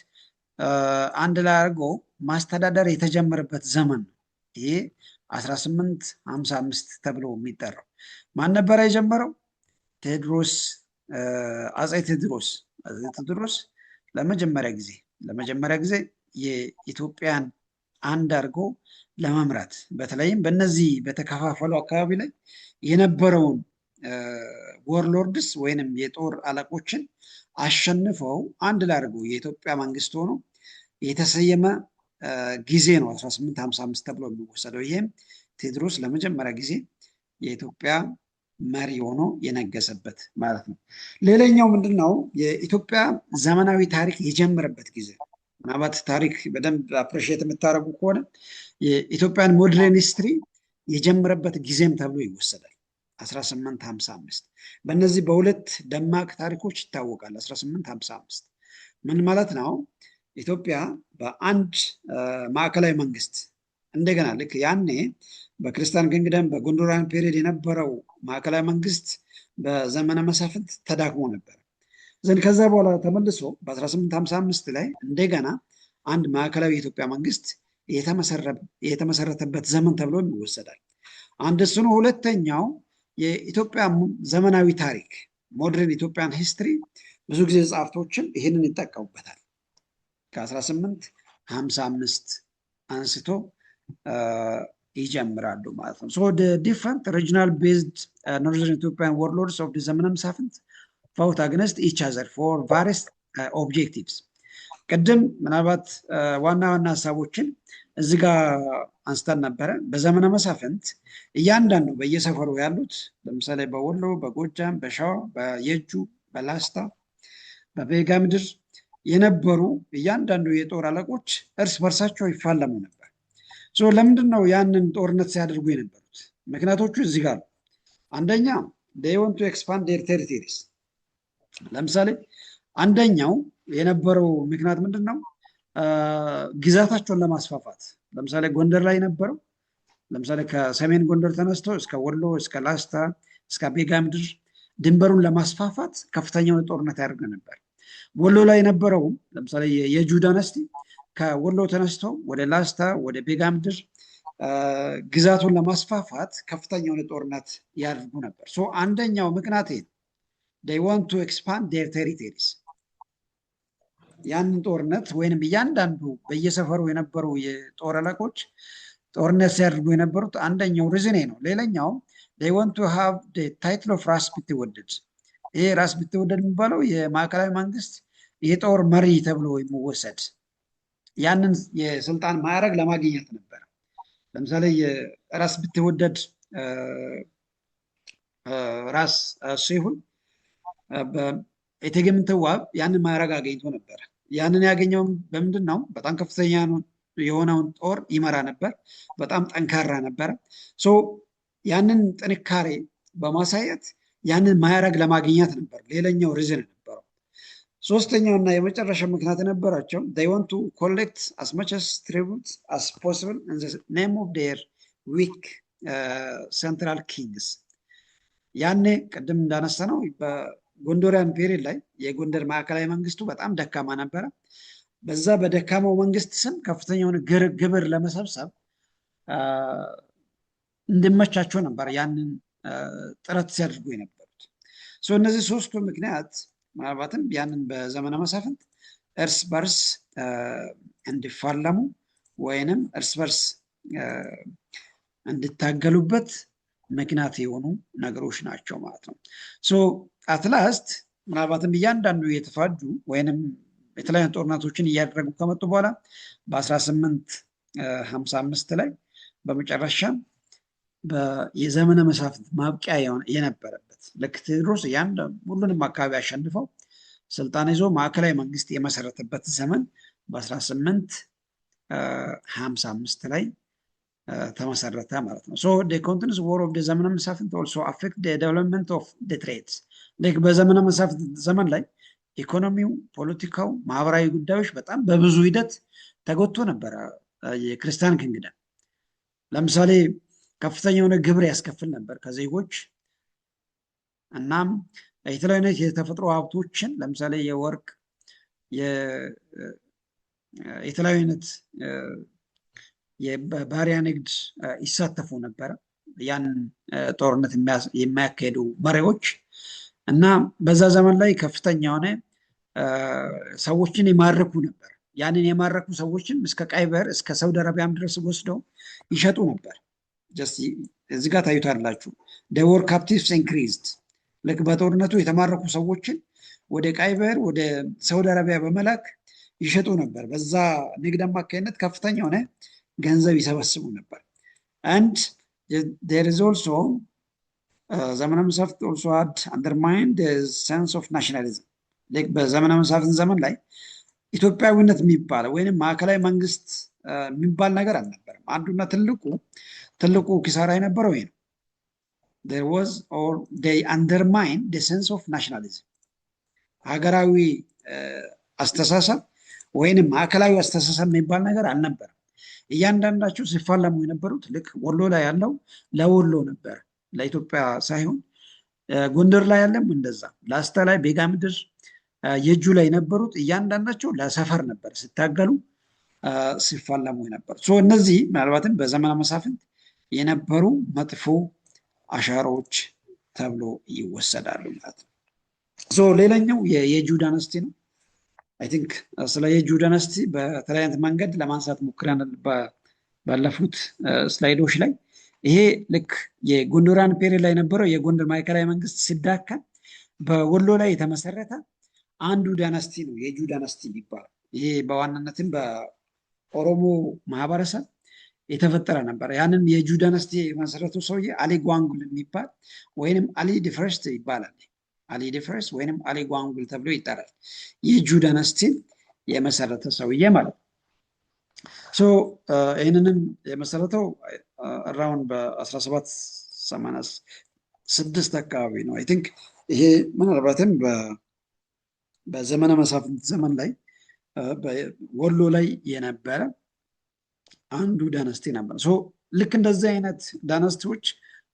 አንድ ላይ አድርጎ ማስተዳደር የተጀመረበት ዘመን ነው። ይሄ 1855 ተብሎ የሚጠራው ማን ነበረ የጀመረው? ቴዎድሮስ አፄ ቴዎድሮስ ለመጀመሪያ ጊዜ የኢትዮጵያን አንድ አድርጎ ለመምራት በተለይም በእነዚህ በተከፋፈሉ አካባቢ ላይ የነበረውን ወርሎርድስ ወይንም የጦር አለቆችን አሸንፈው አንድ ላይ አድርጎ የኢትዮጵያ መንግስት ሆኖ የተሰየመ ጊዜ ነው 1855 ተብሎ የሚወሰደው። ይህም ቴዎድሮስ ለመጀመሪያ ጊዜ የኢትዮጵያ መሪ ሆኖ የነገሰበት ማለት ነው። ሌላኛው ምንድን ነው? የኢትዮጵያ ዘመናዊ ታሪክ የጀመረበት ጊዜ ምናልባት ታሪክ በደንብ አፕሪሺየት የምታደርጉ ከሆነ የኢትዮጵያን ሞደርን ሂስትሪ የጀመረበት ጊዜም ተብሎ ይወሰዳል 1855። በእነዚህ በሁለት ደማቅ ታሪኮች ይታወቃል። 1855 ምን ማለት ነው? ኢትዮጵያ በአንድ ማዕከላዊ መንግስት እንደገና ልክ ያኔ በክርስቲያን ኪንግደም በጎንደራን ፔሪድ የነበረው ማዕከላዊ መንግስት በዘመነ መሳፍንት ተዳክሞ ነበር። ዘንድ ከዛ በኋላ ተመልሶ በ1855 ላይ እንደገና አንድ ማዕከላዊ የኢትዮጵያ መንግስት የተመሰረተበት ዘመን ተብሎ ይወሰዳል። አንድ እሱ ነው። ሁለተኛው የኢትዮጵያ ዘመናዊ ታሪክ ሞደርን ኢትዮጵያን ሂስትሪ ብዙ ጊዜ ጸሐፍቶችም ይህንን ይጠቀሙበታል። ከ1855 አንስቶ ይጀምራሉ ማለት ነው። ሶ ዲፍረንት ሪጂናል ቤዝድ ኖርዘርን ኢትዮጵያን ወርሎርድስ ኦፍ ዘመነ መሳፍንት ፋውት አግነስት ኢች አዘር ፎር ቫሪየስ ኦብጀክቲቭስ። ቅድም ምናልባት ዋና ዋና ሀሳቦችን እዚህ ጋር አንስተን ነበረ። በዘመነ መሳፍንት እያንዳንዱ በየሰፈሩ ያሉት ለምሳሌ በወሎ፣ በጎጃም፣ በሸዋ፣ በየጁ፣ በላስታ፣ በቤጋ ምድር የነበሩ እያንዳንዱ የጦር አለቆች እርስ በርሳቸው ይፋለሙ ነበር። ለምንድን ነው ያንን ጦርነት ሲያደርጉ የነበሩት? ምክንያቶቹ እዚህ ጋር። አንደኛ they want to expand their territories። ለምሳሌ አንደኛው የነበረው ምክንያት ምንድን ነው? ግዛታቸውን ለማስፋፋት። ለምሳሌ ጎንደር ላይ ነበረው ለምሳሌ ከሰሜን ጎንደር ተነስቶ እስከ ወሎ፣ እስከ ላስታ፣ እስከ ቤጋ ምድር ድንበሩን ለማስፋፋት ከፍተኛውን ጦርነት ያደርግ ነበር። ወሎ ላይ የነበረውም ለምሳሌ የጁ ዳይነስቲ ከወሎ ተነስቶ ወደ ላስታ፣ ወደ ቤጋ ምድር ግዛቱን ለማስፋፋት ከፍተኛውን ጦርነት ያደርጉ ነበር። አንደኛው ምክንያት they want to expand their territories። ያንን ጦርነት ወይንም እያንዳንዱ በየሰፈሩ የነበሩ የጦር አለቆች ጦርነት ሲያደርጉ የነበሩት አንደኛው ሪዝን ነው። ሌላኛው they want to have the title of ራስ ቢትወደድ። ይሄ ራስ ቢትወደድ የሚባለው የማዕከላዊ መንግስት የጦር መሪ ተብሎ የሚወሰድ ያንን የስልጣን ማዕረግ ለማግኘት ነበር። ለምሳሌ የራስ ቢትወደድ ራስ ሲሆን እቴጌ ምንትዋብ ያንን ማዕረግ አገኝቶ ነበር። ያንን ያገኘው በምንድን ነው? በጣም ከፍተኛ የሆነውን ጦር ይመራ ነበር። በጣም ጠንካራ ነበረ። ያንን ጥንካሬ በማሳየት ያንን ማዕረግ ለማግኘት ነበር ሌላኛው ሪዝን ነበረው። ሶስተኛው እና የመጨረሻ ምክንያት የነበራቸው they want to collect as much as tribute as possible in the name of their weak central kings። ያኔ ቅድም እንዳነሳ ነው በጎንደሪያን ፔሪድ ላይ የጎንደር ማዕከላዊ መንግስቱ በጣም ደካማ ነበረ። በዛ በደካማው መንግስት ስም ከፍተኛውን ግብር ለመሰብሰብ እንዲመቻቸው ነበር ያንን ጥረት ሲያደርጉ የነበሩት። እነዚህ ሶስቱ ምክንያት ምናልባትም ያንን በዘመነ መሳፍንት እርስ በርስ እንዲፋለሙ ወይንም እርስ በርስ እንዲታገሉበት ምክንያት የሆኑ ነገሮች ናቸው ማለት ነው። አትላስት ምናልባትም እያንዳንዱ የተፋጁ ወይንም የተለያዩ ጦርነቶችን እያደረጉ ከመጡ በኋላ በ1855 ላይ በመጨረሻ የዘመነ መሳፍንት ማብቂያ የነበረበት ልክ ቴዎድሮስ ሁሉንም አካባቢ አሸንፈው ስልጣን ይዞ ማዕከላዊ መንግስት የመሰረተበት ዘመን በ1855 ላይ ተመሰረተ ማለት ነው። the continuous war of the ዘመነ መሳፍንት also affect the development of the trades። በዘመነ መሳፍንት ዘመን ላይ ኢኮኖሚው፣ ፖለቲካው፣ ማህበራዊ ጉዳዮች በጣም በብዙ ሂደት ተጎድቶ ነበረ። የክርስቲያን ኪንግደም ለምሳሌ ከፍተኛ የሆነ ግብር ያስከፍል ነበር ከዜጎች። እናም የተለያዩ አይነት የተፈጥሮ ሀብቶችን ለምሳሌ የወርቅ የተለያዩ አይነት የባሪያ ንግድ ይሳተፉ ነበረ። ያንን ጦርነት የሚያካሄዱ መሪዎች እና በዛ ዘመን ላይ ከፍተኛ የሆነ ሰዎችን የማረኩ ነበር። ያንን የማረኩ ሰዎችን እስከ ቀይ ባህር እስከ ሳውዲ አረቢያም ድረስ ወስደው ይሸጡ ነበር። እዚህ ጋር ታዩታላችሁ። the war captives increased ልክ በጦርነቱ የተማረኩ ሰዎችን ወደ ቀይ ባህር ወደ ሳውዲ አረቢያ በመላክ ይሸጡ ነበር። በዛ ንግድ አማካኝነት ከፍተኛ የሆነ ገንዘብ ይሰበስቡ ነበር። and there is also ዘመነ መሳፍንት also had undermined the sense of nationalism በዘመነ መሳፍንት ዘመን ላይ ኢትዮጵያዊነት የሚባለው ወይም ማዕከላዊ መንግስት የሚባል ነገር አልነበረም። አንዱና ትልቁ ኪሳራ የነበረው ይሄ ነው። there was or they undermined the sense of nationalism ሀገራዊ አስተሳሰብ ወይንም ማዕከላዊ አስተሳሰብ የሚባል ነገር አልነበረም። እያንዳንዳቸው ሲፋለሙ የነበሩት ልክ ወሎ ላይ ያለው ለወሎ ነበር፣ ለኢትዮጵያ ሳይሆን ጎንደር ላይ ያለም እንደዛ፣ ላስታ ላይ ቤጋ ምድር የእጁ ላይ የነበሩት እያንዳንዳቸው ለሰፈር ነበር ሲታገሉ ሲፋለሙ የነበሩ። እነዚህ ምናልባትም በዘመነ መሳፍንት የነበሩ መጥፎ አሻራዎች ተብሎ ይወሰዳሉ ማለት ነው። ሌላኛው የየጁ ዳይናስቲ ነው። አይ ቲንክ ስለ የጁ ዳይናስቲ በተለያየ መንገድ ለማንሳት ሞክረናል ባለፉት ስላይዶች ላይ። ይሄ ልክ የጎንደራን ፔሪድ ላይ የነበረው የጎንደር ማዕከላዊ መንግስት ሲዳከም በወሎ ላይ የተመሰረተ አንዱ ዳይናስቲ ነው የጁ ዳይናስቲ የሚባለው። ይሄ በዋናነትም በኦሮሞ ማህበረሰብ የተፈጠረ ነበር። ያንን የጁ ዳይናስቲ የመሰረተው ሰውዬ አሊ ጓንጉል የሚባል ወይንም አሊ ዲ ፈርስት ይባላል። አሊ ዲ ፈርስት ወይንም አሊ ጓንጉል ተብሎ ይጠራል። የጁ ዳይናስቲን የመሰረተ ሰውዬ ማለት ነው። ይህንንም የመሰረተው አራውንድ በ1786 አካባቢ ነው። አይ ቲንክ ይሄ ምናልባትም በዘመነ መሳፍንት ዘመን ላይ ወሎ ላይ የነበረ አንዱ ዳይናስቲ ነበር። ልክ እንደዚህ አይነት ዳይናስቲዎች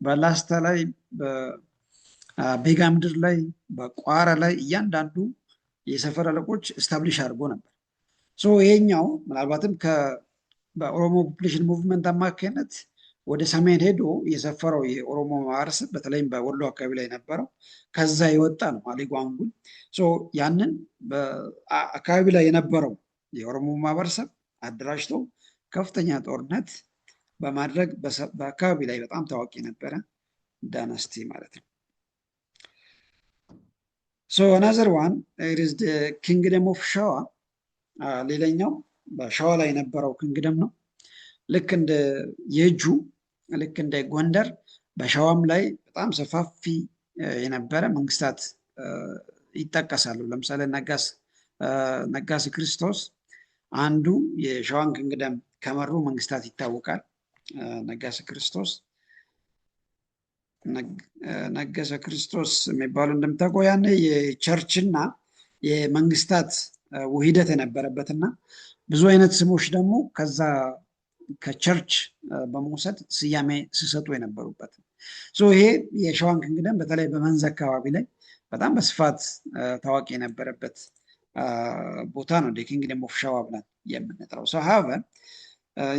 በላስታ ላይ፣ በቤጋ ምድር ላይ፣ በቋራ ላይ እያንዳንዱ የሰፈር አለቆች ስታብሊሽ አድርጎ ነበር። ይሄኛው ምናልባትም በኦሮሞ ፖፑሌሽን ሙቭመንት አማካኝነት ወደ ሰሜን ሄዶ የሰፈረው የኦሮሞ ማህበረሰብ በተለይም በወሎ አካባቢ ላይ የነበረው ከዛ የወጣ ነው አሊ ጓንጉል። ያንን በአካባቢ ላይ የነበረው የኦሮሞ ማህበረሰብ አደራጅተው ከፍተኛ ጦርነት በማድረግ በአካባቢ ላይ በጣም ታዋቂ የነበረ ዳይናስቲ ማለት ነው። another one is the kingdom of ሸዋ። ሌላኛው በሸዋ ላይ የነበረው ኪንግደም ነው። ልክ እንደ የጁ ልክ እንደ ጎንደር በሸዋም ላይ በጣም ሰፋፊ የነበረ መንግስታት ይጠቀሳሉ። ለምሳሌ ነጋሲ ክርስቶስ አንዱ የሸዋን ኪንግደም ከመሩ መንግስታት ይታወቃል። ነጋሲ ክርስቶስ የሚባሉ እንደምታውቀው ያኔ የቸርችና የመንግስታት ውህደት የነበረበትና ብዙ አይነት ስሞች ደግሞ ከዛ ከቸርች በመውሰድ ስያሜ ሲሰጡ የነበሩበት። ይሄ የሸዋን ኪንግደም በተለይ በመንዝ አካባቢ ላይ በጣም በስፋት ታዋቂ የነበረበት ቦታ ነው። ኪንግደም ኦፍ ሸዋ ብለን የምንጠራው። ሀቨር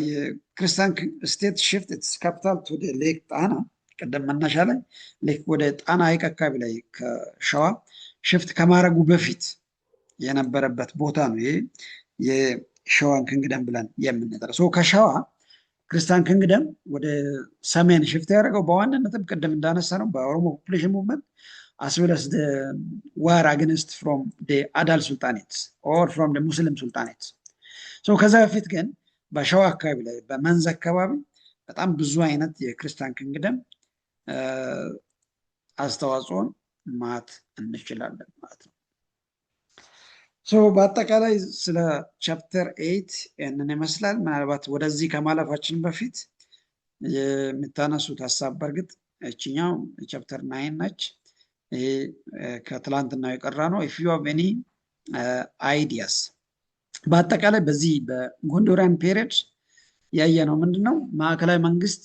የክርስቲያን ስቴት ሽፍት ኢትስ ካፒታል ቱ ሌክ ጣና። ቀደም መነሻ ላይ ሌክ ወደ ጣና ሐይቅ አካባቢ ላይ ከሸዋ ሽፍት ከማድረጉ በፊት የነበረበት ቦታ ነው። ይሄ የሸዋን ኪንግደም ብለን የምንጠራው። ከሸዋ ክርስቲያን ኪንግደም ወደ ሰሜን ሽፍት ያደረገው በዋናነትም ቅድም እንዳነሳ ነው በኦሮሞ ፖፑሌሽን ሙቭመንት as well as the war against from the Adal Sultanates or from the Muslim Sultanates. ከዛ በፊት ግን በሸዋ አካባቢ ላይ በመንዝ አካባቢ በጣም ብዙ አይነት የክርስቲያን ኪንግደም አስተዋጽኦን ማት እንችላለን ማለት ነው። በአጠቃላይ ስለ ቻፕተር 8 ያንን ይመስላል። ምናልባት ወደዚህ ከማለፋችን በፊት የምታነሱት ሀሳብ በእርግጥ እችኛው ቻፕተር 9 ነች። ይሄ ከትላንትና የቀራ ነው። if you have any ideas በአጠቃላይ በዚህ በጎንደራን ፔሪድ ያየነው ምንድነው? ማዕከላዊ መንግስት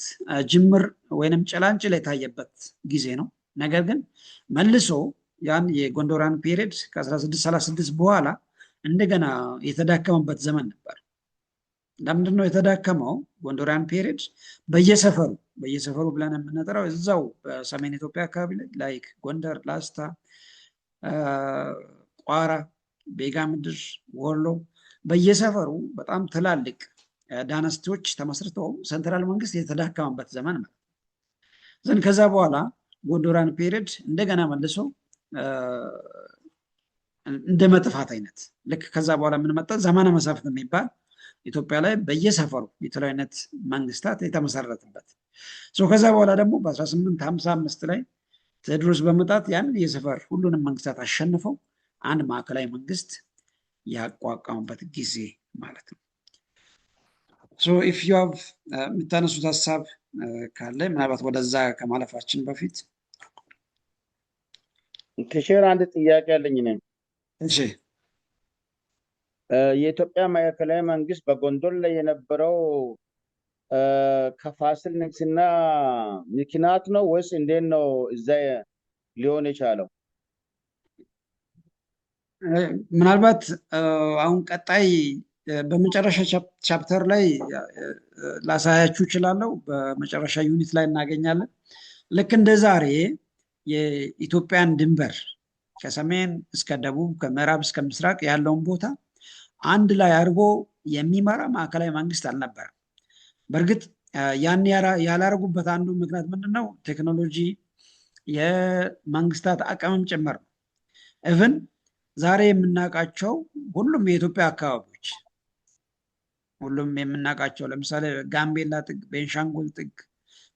ጅምር ወይንም ጭላንጭል የታየበት ጊዜ ነው። ነገር ግን መልሶ ያን የጎንደራን ፔሪድ ከ1636 በኋላ እንደገና የተዳከመበት ዘመን ነበር። ለምንድን ነው የተዳከመው? ጎንደራን ፔሪድ በየሰፈሩ ብለን የምንጠራው እዛው በሰሜን ኢትዮጵያ አካባቢ ላይ ላይክ ጎንደር፣ ላስታ፣ ቋራ፣ ቤጋ ምድር፣ ወሎ በየሰፈሩ በጣም ትላልቅ ዳይናስቲዎች ተመስርተው ሴንትራል መንግስት የተዳከመበት ዘመን ነው። ዘንድ ከዛ በኋላ ጎንደራን ፔሪድ እንደገና መልሶ እንደ መጥፋት አይነት ልክ ከዛ በኋላ ምን መጣ? ዘመነ መሳፍንት የሚባል ኢትዮጵያ ላይ በየሰፈሩ የተለያዩ አይነት መንግስታት የተመሰረተበት። ከዛ በኋላ ደግሞ በ1855 ላይ ቴዎድሮስ በመጣት ያን የሰፈር ሁሉንም መንግስታት አሸንፈው አንድ ማዕከላዊ መንግስት ያቋቋሙበት ጊዜ ማለት ነው። ኢፍ ዩ ሃቭ የምታነሱት ሀሳብ ካለ ምናልባት ወደዛ ከማለፋችን በፊት ቲቸር አንድ ጥያቄ አለኝ ነኝ። እሺ፣ የኢትዮጵያ ማዕከላዊ መንግስት በጎንደር ላይ የነበረው ከፋሲል ንግስና ምክንያት ነው ወይስ እንዴት ነው እዛ ሊሆን የቻለው? ምናልባት አሁን ቀጣይ በመጨረሻ ቻፕተር ላይ ላሳያችሁ እችላለሁ። በመጨረሻ ዩኒት ላይ እናገኛለን። ልክ እንደ ዛሬ የኢትዮጵያን ድንበር ከሰሜን እስከ ደቡብ ከምዕራብ እስከ ምስራቅ ያለውን ቦታ አንድ ላይ አድርጎ የሚመራ ማዕከላዊ መንግስት አልነበረም። በእርግጥ ያን ያላረጉበት አንዱ ምክንያት ምንድነው? ቴክኖሎጂ፣ የመንግስታት አቅምም ጭምር ነው። ኢቭን ዛሬ የምናውቃቸው ሁሉም የኢትዮጵያ አካባቢዎች ሁሉም የምናውቃቸው ለምሳሌ ጋምቤላ ጥግ፣ ቤንሻንጉል ጥግ፣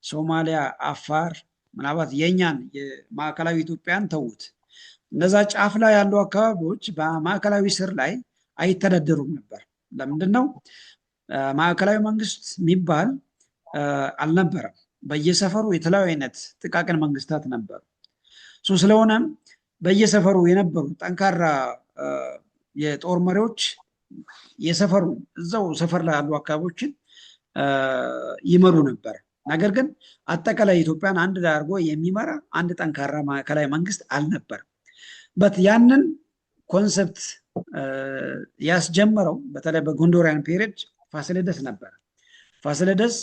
ሶማሊያ፣ አፋር ምናልባት የኛን የማዕከላዊ ኢትዮጵያን ተዉት፣ እነዛ ጫፍ ላይ ያሉ አካባቢዎች በማዕከላዊ ስር ላይ አይተዳደሩም ነበር። ለምንድን ነው? ማዕከላዊ መንግስት የሚባል አልነበረም። በየሰፈሩ የተለያዩ አይነት ጥቃቅን መንግስታት ነበሩ። ስለሆነም በየሰፈሩ የነበሩ ጠንካራ የጦር መሪዎች የሰፈሩ እዛው ሰፈር ላይ ያሉ አካባቢዎችን ይመሩ ነበር። ነገር ግን አጠቃላይ ኢትዮጵያን አንድ ላይ አድርጎ የሚመራ አንድ ጠንካራ ማዕከላዊ መንግስት አልነበረም። ያንን ኮንሰፕት ያስጀመረው በተለይ በጎንደሪያን ፔሪድ ፋሲለደስ ነበር። ፋሲለደስ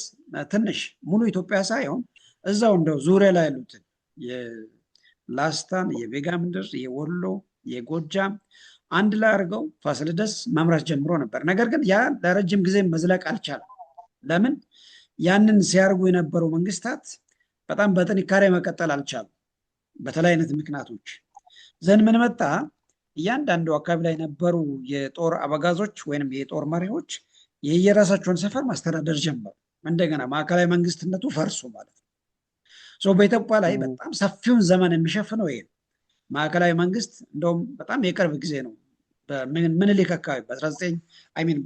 ትንሽ ሙሉ ኢትዮጵያ ሳይሆን እዛው እንደው ዙሪያ ላይ ያሉትን የላስታን፣ የቤጋ ምድር፣ የወሎ፣ የጎጃም አንድ ላይ አድርገው ፋሲለደስ መምራት ጀምሮ ነበር። ነገር ግን ያ ለረጅም ጊዜ መዝለቅ አልቻለም። ለምን? ያንን ሲያርጉ የነበሩ መንግስታት በጣም በጥንካሬ መቀጠል አልቻሉም። በተለያዩ አይነት ምክንያቶች ዘንድ ምን መጣ? እያንዳንዱ አካባቢ ላይ የነበሩ የጦር አበጋዞች ወይም የጦር መሪዎች የየራሳቸውን ሰፈር ማስተዳደር ጀመሩ። እንደገና ማዕከላዊ መንግስትነቱ ፈርሶ ማለት ነው። በኢትዮጵያ ላይ በጣም ሰፊውን ዘመን የሚሸፍነው ይሄ ነው። ማዕከላዊ መንግስት እንደውም በጣም የቅርብ ጊዜ ነው። በምኒልክ አካባቢ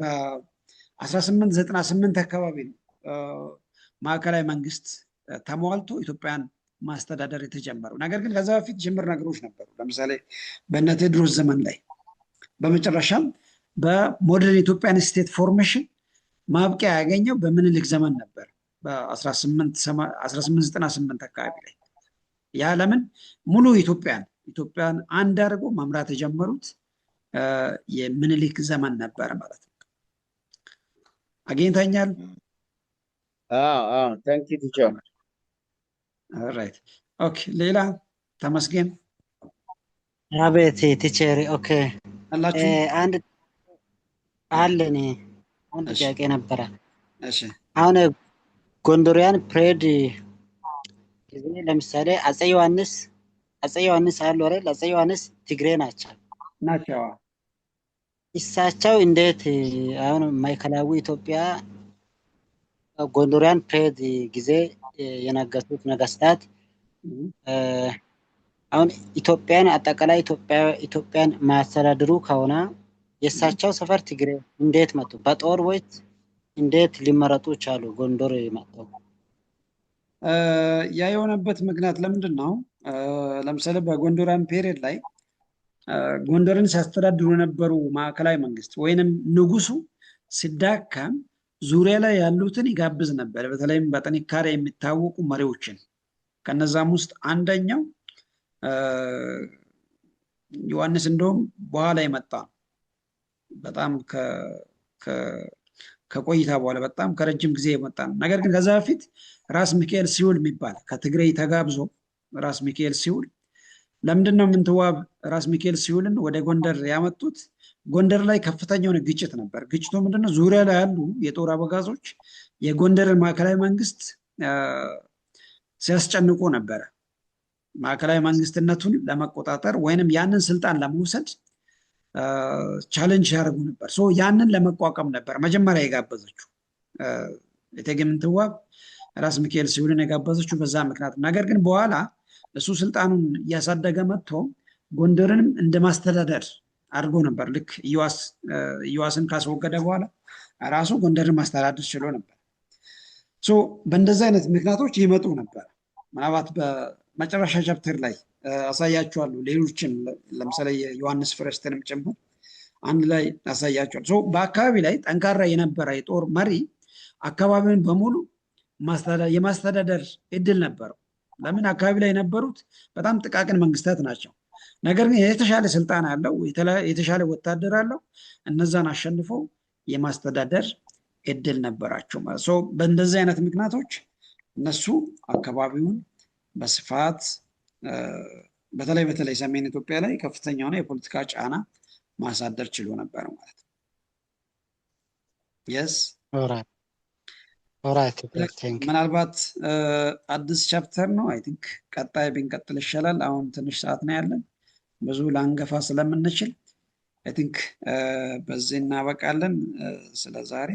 በ1898 አካባቢ ነው ማዕከላዊ መንግስት ተሟልቶ ኢትዮጵያን ማስተዳደር የተጀመረው። ነገር ግን ከዛ በፊት ጅምር ነገሮች ነበሩ። ለምሳሌ በእነ ቴዎድሮስ ዘመን ላይ፣ በመጨረሻም በሞደርን ኢትዮጵያን ስቴት ፎርሜሽን ማብቂያ ያገኘው በምኒልክ ዘመን ነበር በ1898 አካባቢ ላይ። ያ ለምን ሙሉ ኢትዮጵያን አንድ አድርጎ መምራት የጀመሩት የምኒልክ ዘመን ነበር ማለት ነው። አግኝተኛል? ታንክ ዩ ቲቸር። ራይት ኦኬ። ሌላ ተመስገን። አቤት ቲቸር። ኦኬ አላችሁ? አንድ አለኝ አንድ ጥያቄ ነበረ። እሺ፣ አሁን ጎንደሪያን ፕሬድ ጊዜ ለምሳሌ አፄ ዮሐንስ አሉ አይደል? አፄ ዮሐንስ ትግሬ ናቸው። እሳቸው እንዴት አሁን ማዕከላዊ ኢትዮጵያ ጎንደሪያን ፕሬድ ጊዜ የነገሱት ነገስታት አሁን ኢትዮጵያን አጠቃላይ ኢትዮጵያን ማስተዳድሩ ከሆነ የእሳቸው ሰፈር ትግሬ እንዴት መጡ? በጦር ወይስ እንዴት ሊመረጡ ቻሉ? ጎንደር መጥተው ያ የሆነበት ምክንያት ለምንድን ነው? ለምሳሌ በጎንደሪያን ፔሪየድ ላይ ጎንደርን ሲያስተዳድሩ የነበሩ ማዕከላዊ መንግስት ወይንም ንጉሱ ሲዳከም ዙሪያ ላይ ያሉትን ይጋብዝ ነበር። በተለይም በጥንካሬ የሚታወቁ መሪዎችን። ከነዛም ውስጥ አንደኛው ዮሐንስ እንደውም በኋላ የመጣ በጣም ከቆይታ በኋላ በጣም ከረጅም ጊዜ የመጣ ነው። ነገር ግን ከዛ በፊት ራስ ሚካኤል ስዩል የሚባል ከትግራይ ተጋብዞ ራስ ሚካኤል ስዩል ለምንድን ነው ምንትዋብ ራስ ሚካኤል ስዩልን ወደ ጎንደር ያመጡት? ጎንደር ላይ ከፍተኛ የሆነ ግጭት ነበር። ግጭቱ ምንድነው? ዙሪያ ላይ ያሉ የጦር አበጋዞች የጎንደርን ማዕከላዊ መንግስት ሲያስጨንቁ ነበረ። ማዕከላዊ መንግስትነቱን ለመቆጣጠር ወይንም ያንን ስልጣን ለመውሰድ ቻሌንጅ ያደርጉ ነበር። ያንን ለመቋቋም ነበር መጀመሪያ የጋበዘችው እቴጌ ምንትዋብ ራስ ሚካኤል ስዩልን የጋበዘችው በዛ ምክንያት። ነገር ግን በኋላ እሱ ስልጣኑን እያሳደገ መጥቶ ጎንደርንም እንደ ማስተዳደር አድርጎ ነበር። ልክ ኢዮአስን ካስወገደ በኋላ ራሱ ጎንደርን ማስተዳደር ችሎ ነበር። በእንደዚህ አይነት ምክንያቶች ይመጡ ነበር። ምናልባት በመጨረሻ ቻፕተር ላይ አሳያቸዋለሁ። ሌሎችን ለምሳሌ የዮሐንስ ፈረስትንም ጭምር አንድ ላይ አሳያቸዋለሁ። በአካባቢ ላይ ጠንካራ የነበረ የጦር መሪ አካባቢውን በሙሉ የማስተዳደር እድል ነበረው። ለምን? አካባቢ ላይ የነበሩት በጣም ጥቃቅን መንግስታት ናቸው። ነገር ግን የተሻለ ስልጣን አለው፣ የተሻለ ወታደር አለው። እነዛን አሸንፎ የማስተዳደር እድል ነበራቸው ማለት ነው። በእንደዚህ አይነት ምክንያቶች እነሱ አካባቢውን በስፋት በተለይ ሰሜን ኢትዮጵያ ላይ ከፍተኛ የሆነ የፖለቲካ ጫና ማሳደር ችሎ ነበር ማለት ነው። የስ ምናልባት አዲስ ቻፕተር ነው። አይ ቲንክ ቀጣይ ብንቀጥል ይሻላል። አሁን ትንሽ ሰዓት ነው ያለን፣ ብዙ ላንገፋ ስለምንችል አይ ቲንክ በዚህ እናበቃለን ስለ ዛሬ።